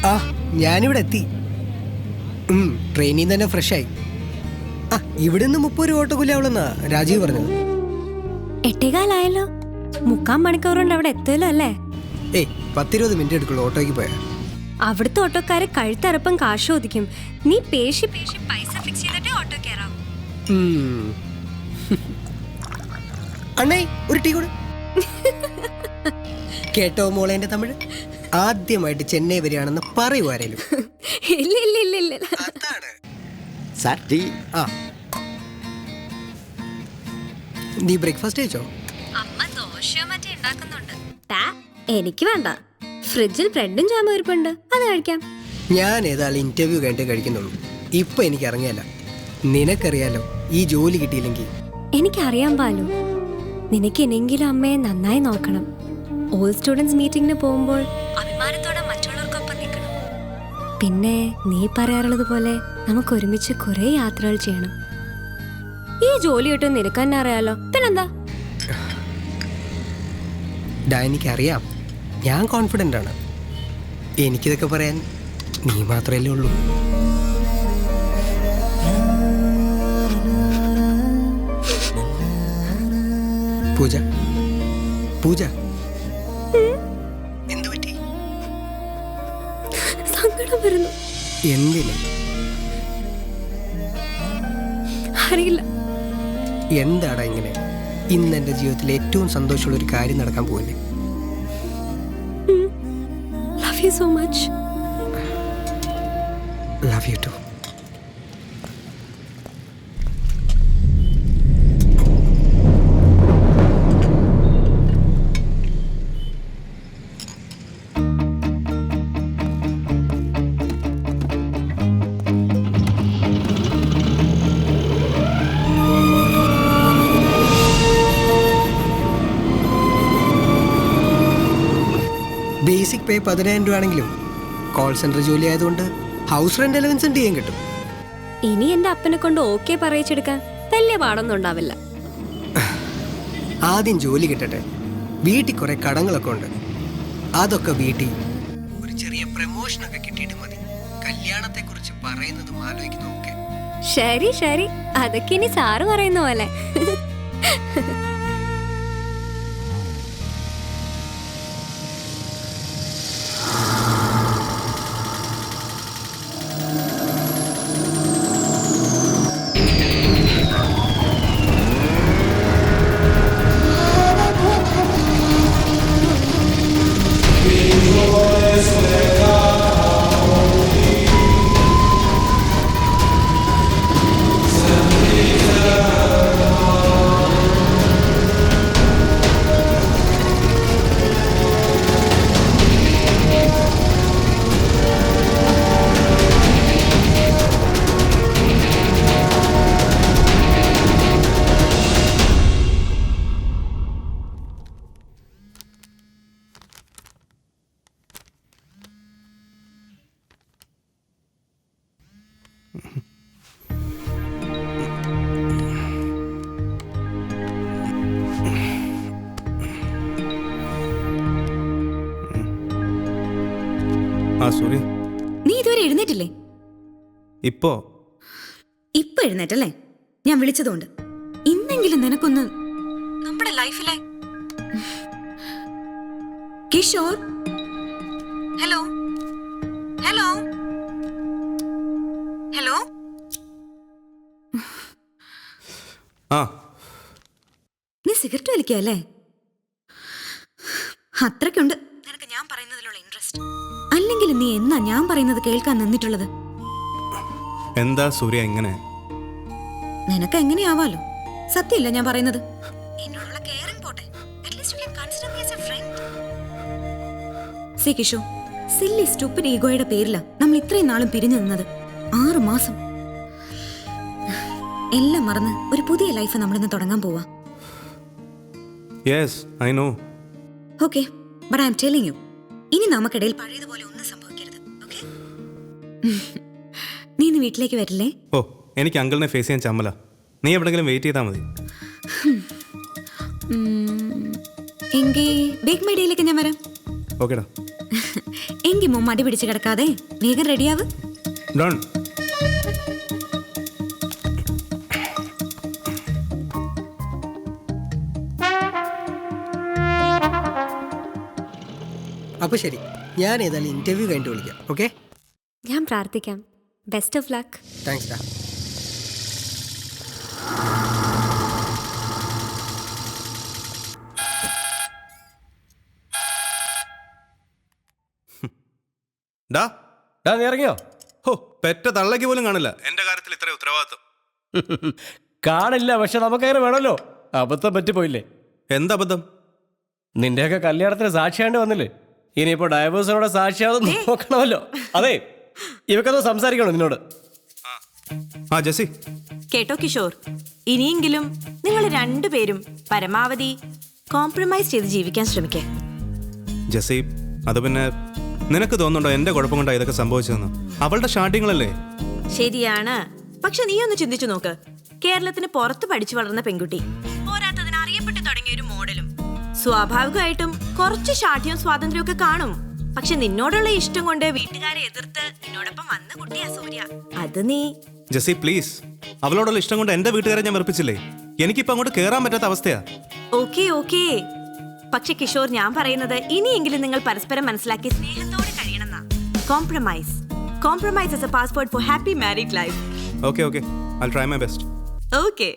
ആ ഞാനിവിടെ എത്തി. ട്രെയിനിൽ നിന്ന് തന്നെ ഫ്രഷായി. ആ ഇവിടെ നിന്ന് 30 രൂപ ഓട്ടോക്കൂലിയാവുള്ളെന്നാ രാജീവ് പറഞ്ഞത്. 8:15 3/4 മണിക്കൂർ കൊണ്ട് അവിടെ എത്തുമല്ലോ അല്ലേ? 10-20 മിനിറ്റ് എടുക്കുള്ളൂ ഓട്ടോയ്ക്ക് പോയാ. അവിടുത്തെ ഓട്ടോക്കാരെ കഴുത്തറപ്പം കാശ് ചോദിക്കും. നീ പേശി പൈസ ഫിക്സ് ചെയ്തിട്ട് ഓട്ടോ കയറാം. അണ്ണേ ഒരു ടീ കൂടെ. കേട്ടോ മോളെ എന്റെ തമിഴ്? ആദ്യമായിട്ട് ചെന്നൈ വരികയാണെന്ന് പറയൂ ആരേലും. ഇല്ല. ആ നീ ബ്രേക്ക്ഫാസ്റ്റ് കഴിച്ചോ? അമ്മ ദോശയോ മറ്റേ ഉണ്ടാക്കുന്നുണ്ട്. എനിക്ക് വേണ്ട. ഫ്രിഡ്ജിൽ ബ്രെഡും ജാമും ഇരിപ്പുണ്ട്, അത് കഴിക്കാം. ഞാൻ ഏതായാലും ഇന്റർവ്യൂ കഴിഞ്ഞിട്ട് കഴിക്കുന്നുള്ളൂ. ഇപ്പൊ എനിക്ക് ഇറങ്ങിയല്ല. നിനക്കറിയാലോ ഈ ജോലി കിട്ടിയില്ലെങ്കിൽ. എനിക്കറിയാൻ പാലു, നിനക്ക് ഇനിയെങ്കിലും അമ്മയെ നന്നായി നോക്കണം. ഓൾ സ്റ്റുഡൻസ് മീറ്റിംഗിന് പോകുമ്പോൾ അഭിമാനത്തോടെ മറ്റുള്ളവർക്കൊപ്പം നിൽക്കണം. പിന്നെ നീ പറയാറുള്ളത് പോലെ നമുക്ക് ഒരുമിച്ച് കുറെ യാത്രകൾ ചെയ്യണം. ഈ ജോലി കിട്ടും നിനക്ക് തന്നെ അറിയാലോ, പിന്നെന്താ? എനിക്കറിയാം, ഞാൻ കോൺഫിഡൻ്റ് ആണ്. എനിക്കിതൊക്കെ പറയാൻ നീ മാത്രമല്ലേ ഉള്ളൂ. പൂജ പൂജ എന്തു പറ്റി? സങ്കടം വരുന്നു. എന്തിന്? അറിയില്ല. എന്താടാ ഇങ്ങനെ? ഇന്ന് എൻ്റെ ജീവിതത്തിൽ ഏറ്റവും സന്തോഷമുള്ള ഒരു കാര്യം നടക്കാൻ പോവില്ലേ? Love you so much. Love you too. Basic pay 10,000 രൂപ ആണെങ്കിലും കോൾ സെന്റർ ജോലി ആയതുകൊണ്ട് ഹൗസ് റെന്റ് അലവൻസ് ചെയ്യാൻ കിട്ടും. ഇനി എന്റെ അപ്പനെ കൊണ്ട് ഓക്കെ പറയിച്ചെടുക്കാൻ വലിയ പാടൊന്നും ഉണ്ടാവില്ല. ആദ്യം ജോലി കിട്ടട്ടെ. വീട്ടിൽ കുറെ കടങ്ങളൊക്കെ ഉണ്ട്. അതൊക്കെ വീട്ടിൽ ഒരു ചെറിയ പ്രമോഷനൊക്കെ കിട്ടിയിട്ട് മതി കല്യാണത്തെ കുറിച്ച് പറയുന്നതും ആലോചിക്കുന്നതൊക്കെ. ശരി, അതൊക്കെ ഇനി സാറ് പറയുന്ന പോലെ. നീ ഇതുവരെ എഴുന്നേറ്റില്ലേ? ഇപ്പോ എഴുന്നേറ്റല്ലേ? ഞാൻ വിളിച്ചതുകൊണ്ട് ഇന്നെങ്കിലും നിനക്കൊന്ന് നമ്മുടെ ലൈഫിലെ കിഷോർ. ഹലോ ഹലോ ഹലോ നീ സിഗരറ്റ് വലിക്കല്ലേ? അത്രയ്ക്കുണ്ട് നിനക്ക് ഞാൻ പറയുന്നതിലുള്ള ഇൻട്രസ്റ്റ്. അല്ലെങ്കിൽ നീ എന്നാ ഞാൻ പറയുന്നത് കേൾക്കാൻ നിന്നിട്ടുള്ളത്? എന്താ സൂര്യ ഇങ്ങനെ? നിനക്ക് എങ്ങനെയാവാലോ, സത്യമില്ല ഞാൻ പറയുന്നത്. എന്നോടുള്ള കെയറിംഗ് പോട്ടെ, at least you can consider me as a friend. See Kisho, silly stupid ഈഗോയുടെ പേരില നമ്മൾ ഇത്രയും നാളും പിരിഞ്ഞു നിന്നത്. 6 മാസം എല്ലാം മറന്ന് ഒരു പുതിയ ലൈഫ് നമ്മളിന്ന് തുടങ്ങാൻ പോവാ. Yes I know. Okay, but I am telling you, ഇനി നമുക്കിടയിൽ പഴയതുപോലെ ഒന്നും സംഭവിക്കരുത്. ഓക്കെ? നീ ഇന്ന് വീട്ടിലേക്ക് വരില്ലേ? ഓ, എനിക്ക് അങ്കിളിനെ ഫേസ് ചെയ്യാൻ ചമ്മല. നീ എവിടെങ്കിലും വെയിറ്റ് ചെയ്താൽ മതി. എങ്കിൽ ബേക്ക് മൈ ഡേയിലേക്ക് ഞാൻ വരാം. ഓക്കെടാ. എങ്കി മോൻ മടി പിടിച്ച് കിടക്കാതെ വേഗം റെഡിയാവ്. ഡൺ. അപ്പോൾ ശരി, ഞാൻ ഏതായാലും ഇന്റർവ്യൂ കഴിഞ്ഞിട്ട് വിളിക്കാം. ഓക്കെ, ഞാൻ പ്രാർത്ഥിക്കാം. Best of luck. താങ്ക്സ് ഡാ. ഡാ നീ ഇറങ്ങിയോ? ഹോ, പെറ്റ തള്ളയ്ക്ക് പോലും കാണില്ല എൻ്റെ കാര്യത്തിൽ ഇത്ര ഉത്തരവാദിത്വം. കാണില്ല, പക്ഷെ നമുക്കങ്ങനെ വേണമല്ലോ. അബദ്ധം പറ്റിപ്പോയില്ലേ? എന്തബദ്ധം? നിന്റെയൊക്കെ കല്യാണത്തിന് സാക്ഷിയാണ്ട് വന്നില്ലേ? ഇനിയിപ്പോ ഡൈവേഴ്സിനോട് സാക്ഷിയാതെ നോക്കണമല്ലോ. അതെ, ഇവക്കത് സംസാരിക്കണോ നിന്നോട്? ആ ജെസ്സി, കേട്ടോ കിഷോർ, ഇനിയെങ്കിലും നിങ്ങൾ രണ്ടുപേരും പരമാവധി കോംപ്രമൈസ് ചെയ്ത് ജീവിക്കാൻ ശ്രമിക്കേ. ജെസ്സി, അത് പിന്നെ നിനക്ക് തോന്നുന്നുണ്ടോ എൻ്റെ കുഴപ്പം കൊണ്ടാണ് ഇതൊക്കെ സംഭവിച്ചതെന്ന്? അവളുടെ ഷാട്ടിങ്ങളല്ലേ? ശരിയാണ്, പക്ഷെ നീ ഒന്ന് ചിന്തിച്ചു നോക്ക്. കേരളത്തിന് പുറത്ത് പഠിച്ചു വളർന്ന പെൺകുട്ടി, പോരാത്തതിന് അറിയപ്പെട്ടു തുടങ്ങിയ ഒരു മോഡലും. സ്വാഭാവികമായിട്ടും കുറച്ച് ഷാഠ്യവും സ്വാതന്ത്ര്യവും ഒക്കെ കാണും. പക്ഷെ നിന്നോടുള്ള ഇഷ്ടം കൊണ്ട് വീട്ടുകാരെ എതിർത്ത് നിന്നോടൊപ്പം വന്ന കുട്ടിയാ സൂര്യ. അത് നീ ജെസ്സി പ്ലീസ്, അവളോടുള്ള ഇഷ്ടം കൊണ്ട് എൻ്റെ വീട്ടുകാരെ ഞാൻ വെറുപ്പിച്ചില്ലേ? എനിക്കിപ്പോൾ അങ്ങോട്ട് കയറാൻ പറ്റാത്ത അവസ്ഥയാ. ഓക്കെ. പക്ഷെ കിഷോർ, ഞാൻ പറയുന്നത് ഇനിയെങ്കിലും നിങ്ങൾ പരസ്പരം മനസ്സിലാക്കി സ്നേഹത്തോടെ കഴിയണമെന്നാ. Compromise is a passport for happy married life. Okay, I'll try my best. Okay.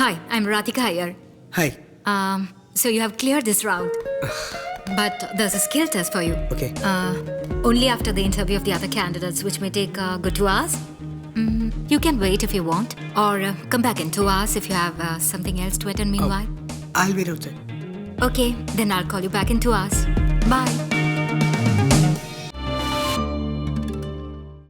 Hi, I'm Radhika here. Hi. So you have cleared this round, but there's a skill test for you. Okay. Only after the interview of the other candidates, which may take a good 2 hours. You can wait if you want, or come back in 2 hours if you have something else to attend meanwhile. I'll wait outside. Okay, then I'll call you back in 2 hours. Bye.